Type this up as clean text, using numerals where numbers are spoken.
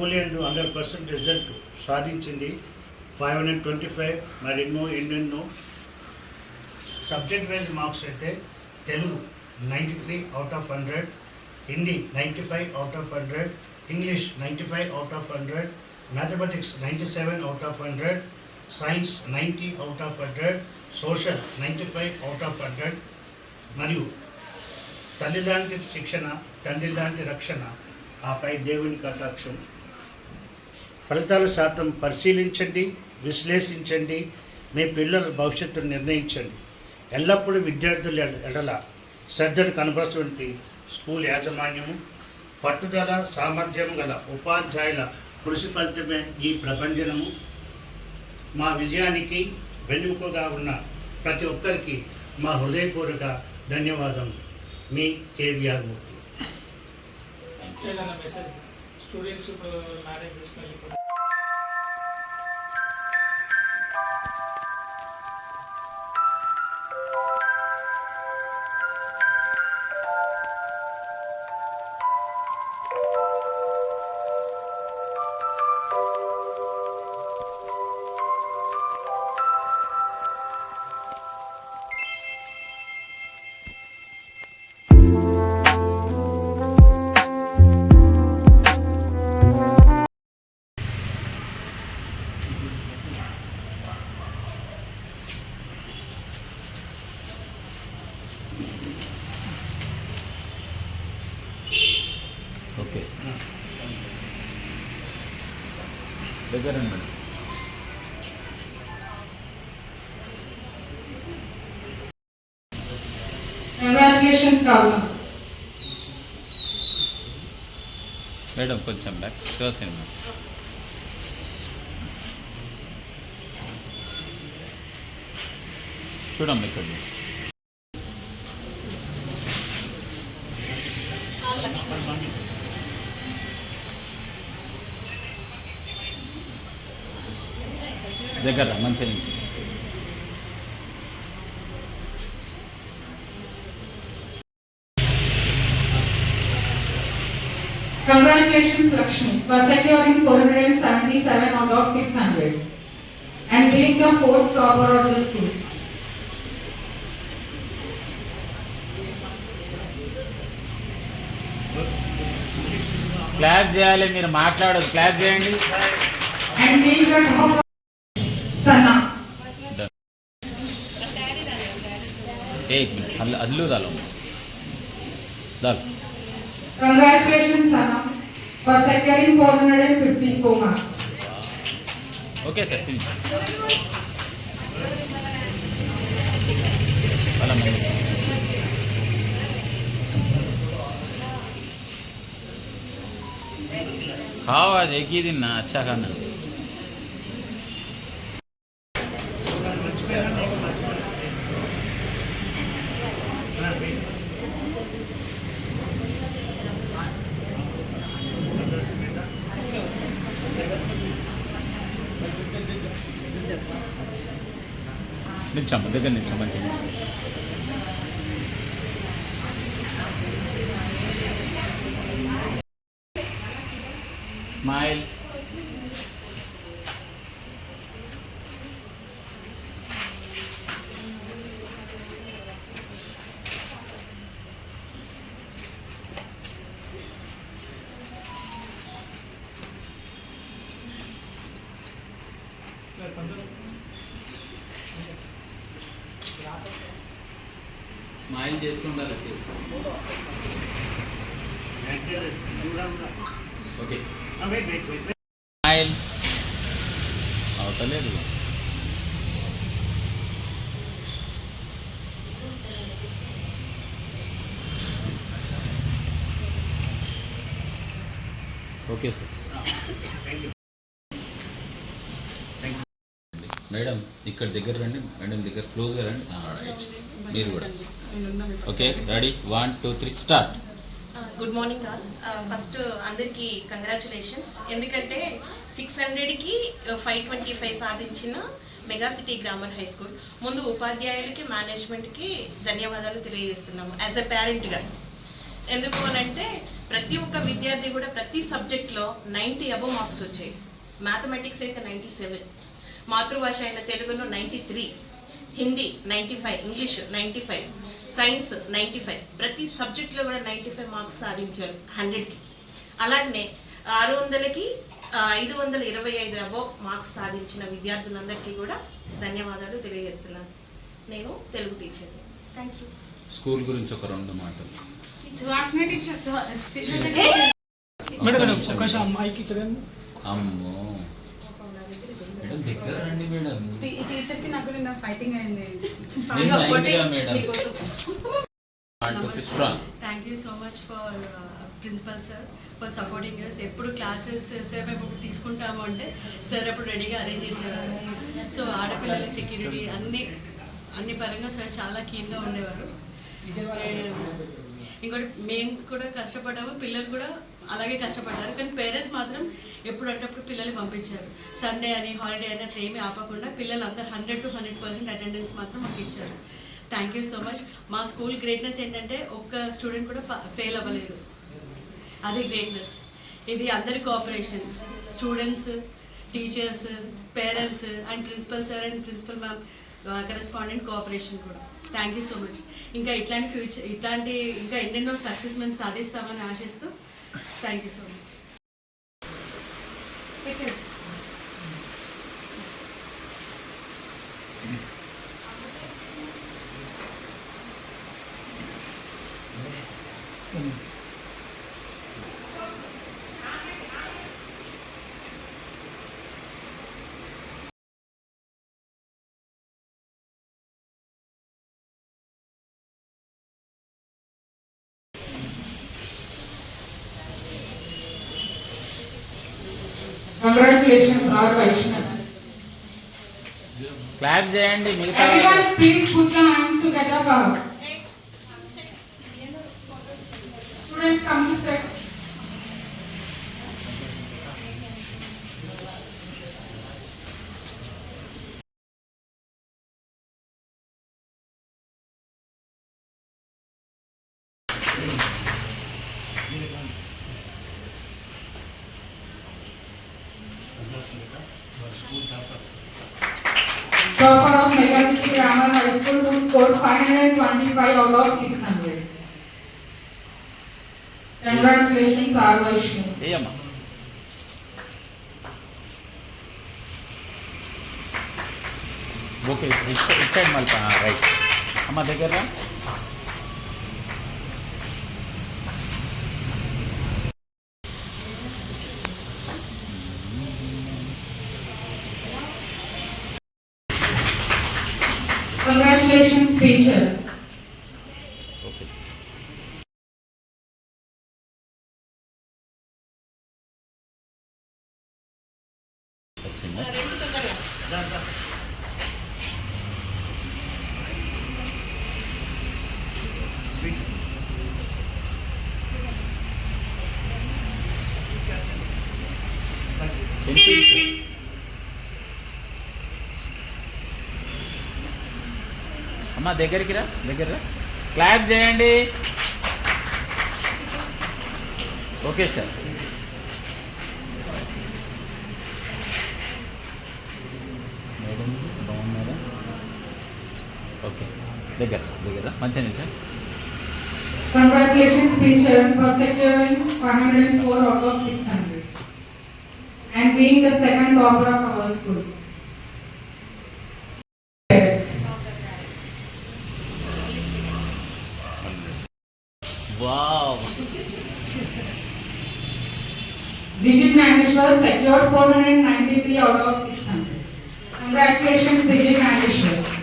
And 100% result సాధించింది. 525 మరెన్నో ఎన్నెన్నో. సబ్జెక్ట్ వైజ్ మార్క్స్ అయితే Telugu 93 out of 100, Hindi 95 out of 100, English 95 out of 100, mathematics 97 out of 100, science 90 out of 100, social 95 out of 100. మరియు తల్లి లాంటి శిక్షణ, తండ్రి లాంటి రక్షణ, ఆపై దేవుని కటాక్షం. ఫలితాల శాతం పరిశీలించండి, విశ్లేషించండి, మీ పిల్లల భవిష్యత్తును నిర్ణయించండి. ఎల్లప్పుడూ విద్యార్థుల ఎడల శ్రద్ధను కనబరచువంటి స్కూల్ యాజమాన్యము, పట్టుదల సామర్థ్యం గల ఉపాధ్యాయుల కృషి ఫలితమే ఈ ప్రభంజనము. మా విజయానికి వెనుకగా ఉన్న ప్రతి ఒక్కరికి మా హృదయపూర్వక ధన్యవాదం. మీ కేవీఆర్ మూర్తి. స్టూడెంట్స్ మేనేజ్ చేసుకొని ఓకే దగ్గరండి మేడం. కంగ్రాచులేషన్స్ కావున మేడం కొంచెం బ్యాక్ చూసాను మేడం. చూడమ్మా ఇక్కడ దగ్గర మంచి నుంచి Congratulations Lakshmi for securing 477 out of 600 and being the fourth topper of the school. Clap చేయాలి, మీరు మాట్లాడదు, క్లాప్ చేయండి. And being the top of Sana. एक मिनट अल्लू डालो डाल. Congratulations Sana for securing 454 marks. Okay sir finish. वाला मैं खाओ आज एक ही दिन ना, अच्छा खाना. నిల్చమ్మ దగ్గర నిల్చమ్మ. స్మైల్. స్మైల్ చేస్తుండాలి. ఓకే స్మైల్ అవతలేదు. Okay sir. మేడం ఇక్కడ దగ్గర రండి, మేడం దగ్గర క్లోజ్గా రండి. రైట్, మీరు కూడా. Okay ready, 1 2 3 start. Good morning all. First అందరికీ కంగ్రాచులేషన్స్. ఎందుకంటే 600కి 525 సాధించిన mega city grammar high school. ముందు ఉపాధ్యాయులకి, మేనేజ్మెంట్కి ధన్యవాదాలు తెలియజేస్తున్నాము యాజ్ ఎ పేరెంట్గా. ఎందుకు అని అంటే ప్రతి ఒక్క విద్యార్థి కూడా ప్రతి సబ్జెక్ట్లో 90 అబవ్ మార్క్స్ వచ్చాయి. మ్యాథమెటిక్స్ అయితే 97, మాతృభాష అయిన తెలుగులో 93, హిందీ 95, ఇంగ్లీష్ 95, సైన్స్ 95, ప్రతి సబ్జెక్ట్లో కూడా 95 మార్క్స్ సాధించారు 100కి. అలాగనే 600కి 525 అబవ్ మార్క్స్ సాధించిన విద్యార్థులందరికీ కూడా ధన్యవాదాలు తెలియజేస్తున్నాను. నేను తెలుగు టీచర్ని. Thank you. స్కూల్ గురించి ఒక 2 మాటలు. మేడం ఒక్కసారి అమ్మాయికి కదండి. అమ్మో మేడం దగ్గర రండి మేడం. టీచర్ కి నాకు నిన్న ఫైటింగ్ అయింది. Madam strong. Thank you so much for principal sir for supporting us. ఎప్పుడు క్లాసెస్ సార్ మేము తీసుకుంటాము అంటే సార్ అప్పుడు రెడీగా అరేంజ్ చేసేవారు. సో ఆడపిల్లల సెక్యూరిటీ అన్ని పరంగా సార్ చాలా కీన్గా ఉండేవారు. ఇంకోటి మేము కూడా కష్టపడ్డాము, పిల్లలు కూడా అలాగే కష్టపడ్డారు. కానీ పేరెంట్స్ మాత్రం ఎప్పుడు అంటప్పుడు పిల్లల్ని పంపించారు. సండే అని హాలిడే అని అట్లా ఏమీ ఆపకుండా పిల్లలు అందరూ 100 to 100% అటెండెన్స్ మాత్రం మాకు ఇచ్చారు. Thank you so much. మా స్కూల్ గ్రేట్నెస్ ఏంటంటే ఒక్క స్టూడెంట్ కూడా ఫెయిల్ అవ్వలేదు. అదే గ్రేట్నెస్. ఇది అందరి cooperation, students, teachers, parents and principal sir and principal ma'am correspondent cooperation కూడా. Thank you so much. ఇంకా ఇట్లాంటి ఇంకా ఎన్నెన్నో సక్సెస్ మేము సాధిస్తామని ఆశిస్తూ thank you so much. Congratulations, R. Vaishnav. Clap చేయండి మిగతా. Everyone, please put your hands together. Students, come to set. Topper of Mega City Grammar High School who scored 525 out of 600. Congratulations, R. Vaishnav. ఏయమ్మా okay it side మళ్ళీ right. అమ్మ దగ్గర Congratulations, teacher. Okay. వచ్చిందా? అమ్మ దగ్గరికి రా, దగ్గర clap చేయండి. Okay sir. మేడం బాగున్నారా? ఓకే దగ్గర మంచిగా నిమిషం. Congratulations, teacher, for securing 104 out of 600 and being the second topper of our school. Wow. Divya Nageshwar secured 493 out of 600. Congratulations, Divya Nageshwar.